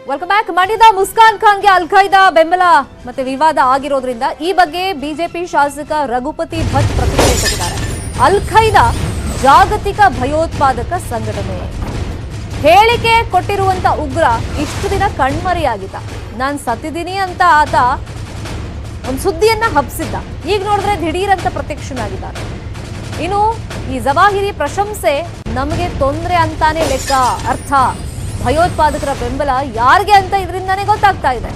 Welcome back. ಮಂಡ್ಯದ ಮುಸ್ಕಾನ್ ಖಾನ್ಗೆ ಅಲ್ ಖೈದಾ ಬೆಂಬಲ ಮತ್ತೆ ವಿವಾದ ಆಗಿರೋದ್ರಿಂದ ಈ ಬಗ್ಗೆ ಬಿಜೆಪಿ ಶಾಸಕ ರಘುಪತಿ ಭಟ್ ಪ್ರತಿಕ್ರಿಯೆ ಕೊಟ್ಟಿದ್ದಾರೆ. ಅಲ್ ಖೈದಾ ಜಾಗತಿಕ ಭಯೋತ್ಪಾದಕ ಸಂಘಟನೆ ಹೇಳಿಕೆ ಕೊಟ್ಟಿರುವಂತ ಉಗ್ರ ಇಷ್ಟು ದಿನ ಕಣ್ಮರೆಯಾಗಿದ್ದ. ನಾನು ಸತ್ತಿದ್ದೀನಿ ಅಂತ ಆತ ಒಂದು ಸುದ್ದಿಯನ್ನ ಹಬ್ಬಿಸಿದ್ದ. ಈಗ ನೋಡಿದ್ರೆ ದಿಢೀರ್ ಅಂತ ಪ್ರತ್ಯಕ್ಷನಾಗಿದ್ದಾರೆ. ಇನ್ನು ಈ ಜವಾಹಿರಿ ಪ್ರಶಂಸೆ ನಮಗೆ ತೊಂದರೆ ಅಂತಾನೆ ಲೆಕ್ಕ. ಅರ್ಥ ಭಯೋತ್ಪಾದಕರ ಬೆಂಬಲ ಯಾರಿಗೆ ಅಂತ ಇದರಿಂದಾನೇ ಗೊತ್ತಾಗ್ತಾ ಇದೆ.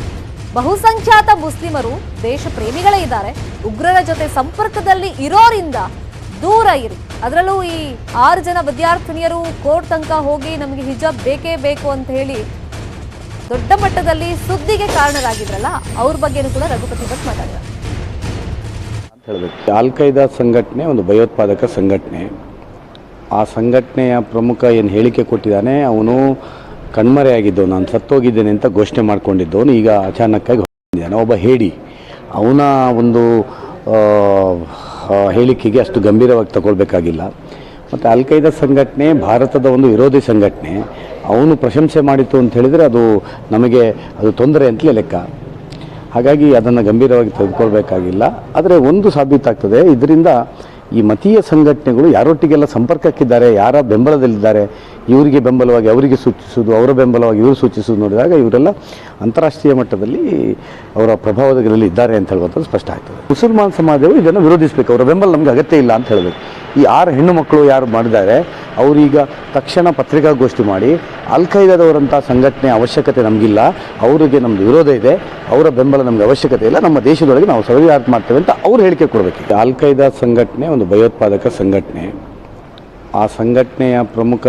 ಬಹುಸಂಖ್ಯಾತ ಮುಸ್ಲಿಮರು ದೇಶ ಪ್ರೇಮಿಗಳೇ ಇದ್ದಾರೆ. ಉಗ್ರರ ಜೊತೆ ಸಂಪರ್ಕದಲ್ಲಿ ಇರೋರಿಂದ ದೂರ ಇರಿ. ಅದರಲ್ಲೂ ಈ 6 ಜನ ವಿದ್ಯಾರ್ಥಿನಿಯರು ಕೋರ್ಟ್ ತನಕ ಹೋಗಿ ನಮಗೆ ಹಿಜಾಬ್ ಬೇಕೇ ಬೇಕು ಅಂತ ಹೇಳಿ ದೊಡ್ಡ ಮಟ್ಟದಲ್ಲಿ ಸುದ್ದಿಗೆ ಕಾರಣರಾಗಿದ್ರಲ್ಲ, ಅವ್ರ ಬಗ್ಗೆನೂ ಕೂಡ ರಘುಪತಿ ಭಟ್ ಮಾತಾಡಿದ್ದಾರೆ. ಅಲ್ ಖೈದಾ ಸಂಘಟನೆ ಒಂದು ಭಯೋತ್ಪಾದಕ ಸಂಘಟನೆ. ಆ ಸಂಘಟನೆಯ ಪ್ರಮುಖ ಏನು ಹೇಳಿಕೆ ಕೊಟ್ಟಿದ್ದಾನೆ, ಅವನು ಕಣ್ಮರೆಯಾಗಿದ್ದವನು, ನಾನು ಸತ್ತೋಗಿದ್ದೇನೆ ಅಂತ ಘೋಷಣೆ ಮಾಡ್ಕೊಂಡಿದ್ದವನು ಈಗ ಅಚಾನಕ್ಕಾಗಿ ಹೊರಟಿದ್ದಾನೆ. ಒಬ್ಬ ಹೇಡಿ. ಅವನ ಒಂದು ಹೇಳಿಕೆಗೆ ಅಷ್ಟು ಗಂಭೀರವಾಗಿ ತಗೊಳ್ಬೇಕಾಗಿಲ್ಲ. ಮತ್ತು ಅಲ್ ಖೈದಾ ಸಂಘಟನೆ ಭಾರತದ ಒಂದು ವಿರೋಧಿ ಸಂಘಟನೆ. ಅವನು ಪ್ರಶಂಸೆ ಮಾಡಿತು ಅಂತ ಹೇಳಿದರೆ ಅದು ತೊಂದರೆ ಅಂತಲೇ ಲೆಕ್ಕ. ಹಾಗಾಗಿ ಅದನ್ನು ಗಂಭೀರವಾಗಿ ತೆಗೆದುಕೊಳ್ಬೇಕಾಗಿಲ್ಲ. ಆದರೆ ಒಂದು ಸಾಬೀತಾಗ್ತದೆ, ಇದರಿಂದ ಈ ಮತೀಯ ಸಂಘಟನೆಗಳು ಯಾರೊಟ್ಟಿಗೆಲ್ಲ ಸಂಪರ್ಕಕ್ಕಿದ್ದಾರೆ, ಯಾರ ಬೆಂಬಲದಲ್ಲಿದ್ದಾರೆ, ಇವರಿಗೆ ಬೆಂಬಲವಾಗಿ ಅವರಿಗೆ ಸೂಚಿಸುವುದು, ಅವರ ಬೆಂಬಲವಾಗಿ ಇವರು ಸೂಚಿಸುವುದು ನೋಡಿದಾಗ ಇವರೆಲ್ಲ ಅಂತಾರಾಷ್ಟ್ರೀಯ ಮಟ್ಟದಲ್ಲಿ ಅವರ ಪ್ರಭಾವದಲ್ಲಿ ಇದ್ದಾರೆ ಅಂತ ಹೇಳುವಂಥದ್ದು ಸ್ಪಷ್ಟ ಆಗ್ತದೆ. ಮುಸಲ್ಮಾನ್ ಸಮಾಜವು ಇದನ್ನು ವಿರೋಧಿಸಬೇಕು. ಅವರ ಬೆಂಬಲ ನಮಗೆ ಅಗತ್ಯ ಇಲ್ಲ ಅಂತ ಹೇಳಬೇಕು. ಈ 6 ಹೆಣ್ಣು ಮಕ್ಕಳು ಯಾರು ಮಾಡಿದ್ದಾರೆ ಅವರೀಗ ತಕ್ಷಣ ಪತ್ರಿಕಾಗೋಷ್ಠಿ ಮಾಡಿ ಅಲ್ ಖೈದಾದವರಂಥ ಸಂಘಟನೆ ಅವಶ್ಯಕತೆ ನಮಗಿಲ್ಲ, ಅವರಿಗೆ ನಮ್ಮದು ವಿರೋಧ ಇದೆ, ಅವರ ಬೆಂಬಲ ನಮಗೆ ಅವಶ್ಯಕತೆ ಇಲ್ಲ, ನಮ್ಮ ದೇಶದೊಳಗೆ ನಾವು ಸರ್ವ್ಯಾರ್ಟ್ ಮಾಡ್ತೇವೆ ಅಂತ ಅವ್ರು ಹೇಳಿಕೆ ಕೊಡಬೇಕು. ಅಲ್ ಖೈದಾ ಸಂಘಟನೆ ಒಂದು ಭಯೋತ್ಪಾದಕ ಸಂಘಟನೆ. ಆ ಸಂಘಟನೆಯ ಪ್ರಮುಖ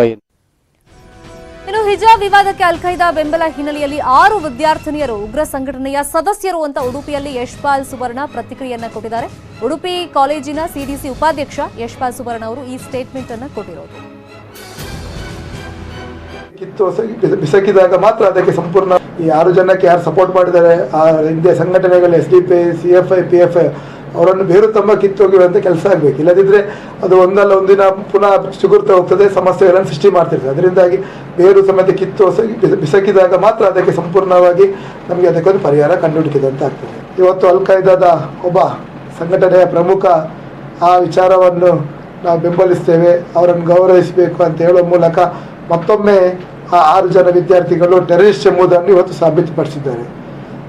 ಇನ್ನು ಹಿಜಾಬ್ ವಿವಾದಕ್ಕೆ ಅಲ್ ಖೈದಾ ಬೆಂಬಲ ಹಿನ್ನೆಲೆಯಲ್ಲಿ 6 ವಿದ್ಯಾರ್ಥಿನಿಯರು ಉಗ್ರ ಸಂಘಟನೆಯ ಸದಸ್ಯರು ಅಂತ ಉಡುಪಿಯಲ್ಲಿ ಯಶ್ಪಾಲ್ ಸುವರ್ಣ ಪ್ರತಿಕ್ರಿಯೆಯನ್ನ ಕೊಟ್ಟಿದ್ದಾರೆ. ಉಡುಪಿ ಕಾಲೇಜಿನ ಸಿಡಿಸಿ ಉಪಾಧ್ಯಕ್ಷ ಯಶ್ಪಾಲ್ ಸುವರ್ಣ ಅವರು ಈ ಸ್ಟೇಟ್ಮೆಂಟ್ ಅನ್ನು ಕೊಟ್ಟಿರೋದು. ಬಿಸಕಿದಾಗ ಮಾತ್ರ ಅದಕ್ಕೆ ಸಂಪೂರ್ಣ ಈ 6 ಜನಕ್ಕೆ ಯಾರು ಸಪೋರ್ಟ್ ಮಾಡಿದ್ದಾರೆ, ಆ ಹಿಂದೆ ಸಂಘಟನೆಗಳು SDPI, CFI, PFI ಅವರನ್ನು ಬೇರು ತಮ್ಮ ಕಿತ್ತೋಗಿರುವಂಥ ಕೆಲಸ ಆಗಬೇಕು. ಇಲ್ಲದಿದ್ದರೆ ಅದು ಒಂದಲ್ಲ ಒಂದಿನ ಪುನಃ ಚಿಗುರ್ತಾ ಹೋಗ್ತದೆ, ಸಮಸ್ಯೆಗಳನ್ನು ಸೃಷ್ಟಿ ಮಾಡ್ತಿರ್ತದೆ. ಅದರಿಂದಾಗಿ ಬೇರು ಸಮೇತ ಬಿಸಕಿದಾಗ ಮಾತ್ರ ಅದಕ್ಕೆ ಸಂಪೂರ್ಣವಾಗಿ ನಮಗೆ ಅದಕ್ಕೊಂದು ಪರಿಹಾರ ಕಂಡುಹುಡುಕಿದಂತ ಆಗ್ತದೆ. ಇವತ್ತು ಅಲ್ ಖೈದಾದ ಒಬ್ಬ ಸಂಘಟನೆಯ ಪ್ರಮುಖ ಆ ವಿಚಾರವನ್ನು ನಾವು ಬೆಂಬಲಿಸ್ತೇವೆ, ಅವರನ್ನು ಗೌರವಿಸಬೇಕು ಅಂತ ಹೇಳುವ ಮೂಲಕ ಮತ್ತೊಮ್ಮೆ ಆ 6 ಜನ ವಿದ್ಯಾರ್ಥಿಗಳು ಟೆರರಿಸ್ಟ್ ಎಂಬುದನ್ನು ಇವತ್ತು ಸಾಬೀತುಪಡಿಸಿದ್ದಾರೆ.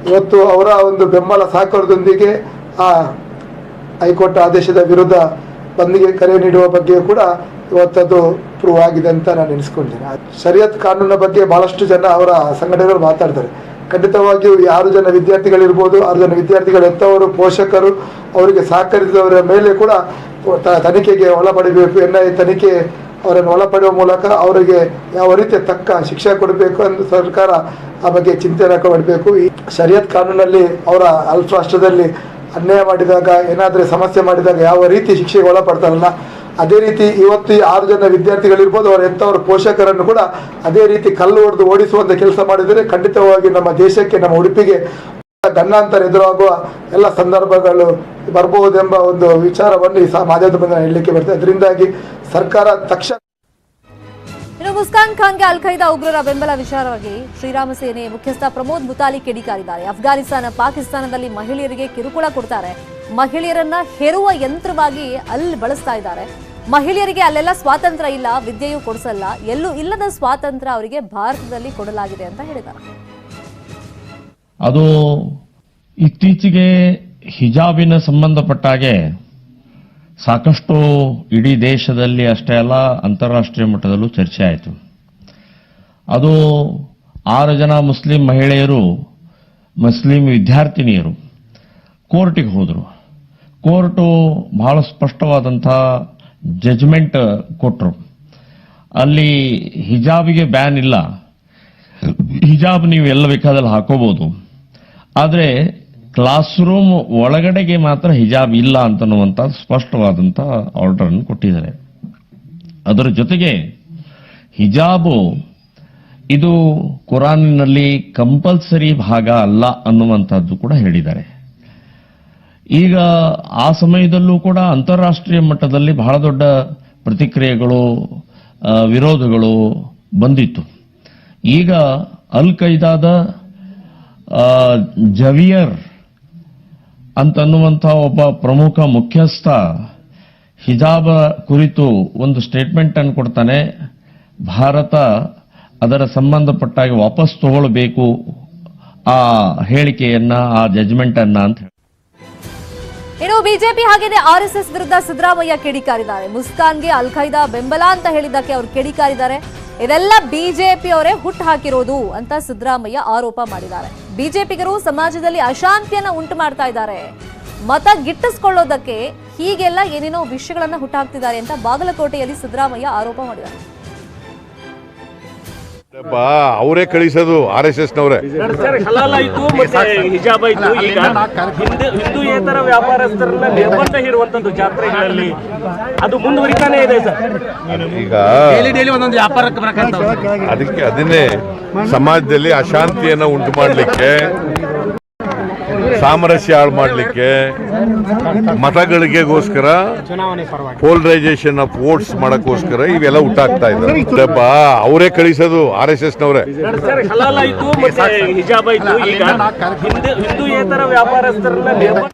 ಇವತ್ತು ಅವರ ಒಂದು ಬೆಂಬಲ ಸಹಕಾರದೊಂದಿಗೆ ಆ ಹೈಕೋರ್ಟ್ ಆದೇಶದ ವಿರುದ್ಧ ಬಂದ್ಗೆ ಕರೆ ನೀಡುವ ಬಗ್ಗೆ ಕೂಡ ಇವತ್ತದು ಪ್ರೂವ್ ಆಗಿದೆ ಅಂತ ನಾನು ಎನಿಸ್ಕೊಂಡಿದ್ದೇನೆ. ಶರಿಯತ್ ಕಾನೂನಿನ ಬಗ್ಗೆ ಬಹಳಷ್ಟು ಜನ ಅವರ ಸಂಘಟನೆಗಳು ಮಾತಾಡ್ತಾರೆ. ಖಂಡಿತವಾಗಿಯೂ ಈ 6 ಜನ ವಿದ್ಯಾರ್ಥಿಗಳಿರ್ಬೋದು, 6 ಜನ ವಿದ್ಯಾರ್ಥಿಗಳು ಹೆತ್ತವರು, ಪೋಷಕರು, ಅವರಿಗೆ ಸಹಕರಿಸಿದವರ ಮೇಲೆ ಕೂಡ ತನಿಖೆಗೆ ಒಳಪಡಬೇಕು. NIA ತನಿಖೆ ಅವರನ್ನು ಒಳಪಡುವ ಮೂಲಕ ಅವರಿಗೆ ಯಾವ ರೀತಿಯ ತಕ್ಕ ಶಿಕ್ಷೆ ಕೊಡಬೇಕು ಎಂದು ಸರ್ಕಾರ ಆ ಬಗ್ಗೆ ಚಿಂತನೆ ಮಾಡಬೇಕು. ಈ ಶರಿಯತ್ ಕಾನೂನಲ್ಲಿ ಅವರ ಅಲ್ಫ್ ರಾಷ್ಟ್ರದಲ್ಲಿ ಅನ್ಯಾಯ ಮಾಡಿದಾಗ, ಏನಾದರೂ ಸಮಸ್ಯೆ ಮಾಡಿದಾಗ ಯಾವ ರೀತಿ ಶಿಕ್ಷೆಗೆ ಒಳಪಡ್ತಾರಲ್ಲ, ಅದೇ ರೀತಿ ಇವತ್ತು ಈ 6 ಜನ ವಿದ್ಯಾರ್ಥಿಗಳಿರ್ಬೋದು, ಅವರ ಹೆತ್ತವರ ಪೋಷಕರನ್ನು ಕೂಡ ಅದೇ ರೀತಿ ಕಲ್ಲು ಹೊಡೆದು ಓಡಿಸುವಂಥ ಕೆಲಸ ಮಾಡಿದರೆ ಖಂಡಿತವಾಗಿ ನಮ್ಮ ದೇಶಕ್ಕೆ, ನಮ್ಮ ಉಡುಪಿಗೆ ಗಂಡಾಂತರ ಎದುರಾಗುವ ಎಲ್ಲ ಸಂದರ್ಭಗಳು ಬರಬಹುದೆಂಬ ಒಂದು ವಿಚಾರವನ್ನು ಈ ಮಾಧ್ಯಮದ ಬಂದ ಹೇಳಲಿಕ್ಕೆ ಬರ್ತದೆ. ಅದರಿಂದಾಗಿ ಸರ್ಕಾರ ತಕ್ಷಣ ಇನ್ನು ಮುಸ್ಕಾನ್ ಖಾನ್ಗೆ ಅಲ್ ಖೈದಾ ಉಗ್ರರ ಬೆಂಬಲ ವಿಚಾರವಾಗಿ ಶ್ರೀರಾಮ ಸೇನೆ ಮುಖ್ಯಸ್ಥ ಪ್ರಮೋದ್ ಮುತಾಲಿ ಕಿಡಿಕಾರಿದ್ದಾರೆ. ಅಫ್ಘಾನಿಸ್ತಾನ, ಪಾಕಿಸ್ತಾನದಲ್ಲಿ ಮಹಿಳೆಯರಿಗೆ ಕಿರುಕುಳ ಕೊಡ್ತಾರೆ, ಮಹಿಳೆಯರನ್ನ ಹೆರುವ ಯಂತ್ರವಾಗಿ ಅಲ್ಲಿ ಬಳಸ್ತಾ ಇದ್ದಾರೆ, ಮಹಿಳೆಯರಿಗೆ ಅಲ್ಲೆಲ್ಲ ಸ್ವಾತಂತ್ರ್ಯ ಇಲ್ಲ, ವಿದ್ಯೆಯೂ ಕೊಡಿಸಲ್ಲ, ಎಲ್ಲೂ ಇಲ್ಲದ ಸ್ವಾತಂತ್ರ್ಯ ಅವರಿಗೆ ಭಾರತದಲ್ಲಿ ಕೊಡಲಾಗಿದೆ ಅಂತ ಹೇಳಿದ್ದಾರೆ. ಅದು ಇತ್ತೀಚೆಗೆ ಹಿಜಾಬಿನ ಸಂಬಂಧಪಟ್ಟಾಗೆ ಸಾಕಷ್ಟು ಇಡೀ ದೇಶದಲ್ಲಿ ಅಷ್ಟೇ ಅಲ್ಲ ಅಂತಾರಾಷ್ಟ್ರೀಯ ಮಟ್ಟದಲ್ಲೂ ಚರ್ಚೆ ಆಯಿತು. ಅದು 6 ಜನ ಮುಸ್ಲಿಂ ಮಹಿಳೆಯರು, ಮುಸ್ಲಿಂ ವಿದ್ಯಾರ್ಥಿನಿಯರು ಕೋರ್ಟಿಗೆ ಹೋದರು. ಕೋರ್ಟು ಬಹಳ ಸ್ಪಷ್ಟವಾದಂಥ ಜಜ್ಮೆಂಟ್ ಕೊಟ್ಟರು. ಅಲ್ಲಿ ಹಿಜಾಬಿಗೆ ಬ್ಯಾನ್ ಇಲ್ಲ, ಹಿಜಾಬ್ ನೀವು ಎಲ್ಲ ಬೇಕಾದಲ್ಲಿ ಹಾಕೋಬಹುದು, ಆದರೆ ಕ್ಲಾಸ್ ರೂಮ್ ಒಳಗಡೆಗೆ ಮಾತ್ರ ಹಿಜಾಬ್ ಇಲ್ಲ ಅಂತನ್ನುವಂಥ ಸ್ಪಷ್ಟವಾದಂಥ ಆರ್ಡರ್ ಅನ್ನು ಕೊಟ್ಟಿದ್ದಾರೆ. ಅದರ ಜೊತೆಗೆ ಹಿಜಾಬು ಇದು ಕುರಾನಿನಲ್ಲಿ ಕಂಪಲ್ಸರಿ ಭಾಗ ಅಲ್ಲ ಅನ್ನುವಂಥದ್ದು ಕೂಡ ಹೇಳಿದ್ದಾರೆ. ಈಗ ಆ ಸಮಯದಲ್ಲೂ ಕೂಡ ಅಂತಾರಾಷ್ಟ್ರೀಯ ಮಟ್ಟದಲ್ಲಿ ಬಹಳ ದೊಡ್ಡ ಪ್ರತಿಕ್ರಿಯೆಗಳು, ವಿರೋಧಗಳು ಬಂದಿತ್ತು. ಈಗ ಅಲ್ ಖೈದಾದ ಜವಿಯರ್ ಅಂತನ್ನುವಂಥ ಒಬ್ಬ ಪ್ರಮುಖ ಮುಖ್ಯಸ್ಥ ಹಿಜಾಬ್ ಕುರಿತು ಒಂದು ಸ್ಟೇಟ್ಮೆಂಟ್ ಅನ್ನು ಕೊಡ್ತಾನೆ. ಭಾರತ ಅದರ ಸಂಬಂಧಪಟ್ಟಾಗಿ ವಾಪಸ್ ತಗೊಳ್ಬೇಕು ಆ ಹೇಳಿಕೆಯನ್ನ, ಆ ಜಜ್ಮೆಂಟ್ ಅನ್ನ ಅಂತ ಹೇಳಿ. ಇನ್ನು ಬಿಜೆಪಿ ಹಾಗೇನೆ ಆರ್ಎಸ್ಎಸ್ ವಿರುದ್ಧ ಸಿದ್ದರಾಮಯ್ಯ ಕಿಡಿಕಾರಿದ್ದಾರೆ. ಮುಸ್ಕಾನ್ಗೆ ಅಲ್ ಖೈದಾ ಬೆಂಬಲ ಅಂತ ಹೇಳಿದ್ದಕ್ಕೆ ಅವರು ಕಿಡಿಕಾರಿದ್ದಾರೆ. ಇದೆಲ್ಲ ಬಿಜೆಪಿ ಅವರೇ ಹುಟ್ಟು ಹಾಕಿರೋದು ಅಂತ ಸಿದ್ದರಾಮಯ್ಯ ಆರೋಪ ಮಾಡಿದ್ದಾರೆ. ಬಿಜೆಪಿಗರು ಸಮಾಜದಲ್ಲಿ ಅಶಾಂತಿಯನ್ನ ಉಂಟು ಮಾಡ್ತಾ ಇದ್ದಾರೆ, ಮತ ಗಿಟ್ಟಿಸಿಕೊಳ್ಳೋದಕ್ಕೆ ಹೀಗೆಲ್ಲ ಏನೇನೋ ವಿಷಯಗಳನ್ನ ಹುಟ್ಟಾಕ್ತಿದ್ದಾರೆ ಅಂತ ಬಾಗಲಕೋಟೆಯಲ್ಲಿ ಸಿದ್ದರಾಮಯ್ಯ ಆರೋಪ ಮಾಡಿದ್ದಾರೆ. ಅವರೇ ಕಳಿಸೋದು RSS ನವರೇ. ಹಲಾಲ್ ಆಯ್ತು, ಮತ್ತೆ ಹಿಜಾಬ್ ಆಯ್ತು. ಈಗ ಹಿಂದೂಯೇತರ ವ್ಯಾಪಾರಸ್ಥರನ್ನ ನಿರ್ಬಂಧ ಹೇರುವಂತದ್ದು ಜಾತ್ರೆಗಳಲ್ಲಿ ಅದು ಮುಂದುವರಿತಾನೆ ಇದೆ ಸರ್. ಈಗ ಅದನ್ನೇ ಸಮಾಜದಲ್ಲಿ ಅಶಾಂತಿಯನ್ನು ಉಂಟು ಮಾಡಲಿಕ್ಕೆ, ಸಾಮರಸ್ಯ ಹಾಳು ಮಾಡಲಿಕ್ಕೆ, ಮತಗಳಿಗೆಗೋಸ್ಕರ ಪೋಲರೈಸೇಷನ್ ಆಫ್ ವೋಟ್ಸ್ ಮಾಡಕ್ಕೋಸ್ಕರ ಇವೆಲ್ಲ ಹುಟ್ಟಾಗ್ತಾ ಇದ್ದಾರೆ. ಅವರೇ ಕಳಿಸೋದು RSS ನವರೇ. ಹಲಾಲ್ ಆಯ್ತು, ಮತ್ತೆ ಹಿಜಾಬ್ ಆಯ್ತು. ಈಗ ಹಿಂದೂಯೇತರ ವ್ಯಾಪಾರಸ್ಥರನ್ನ ನಿರ್ಬಂಧ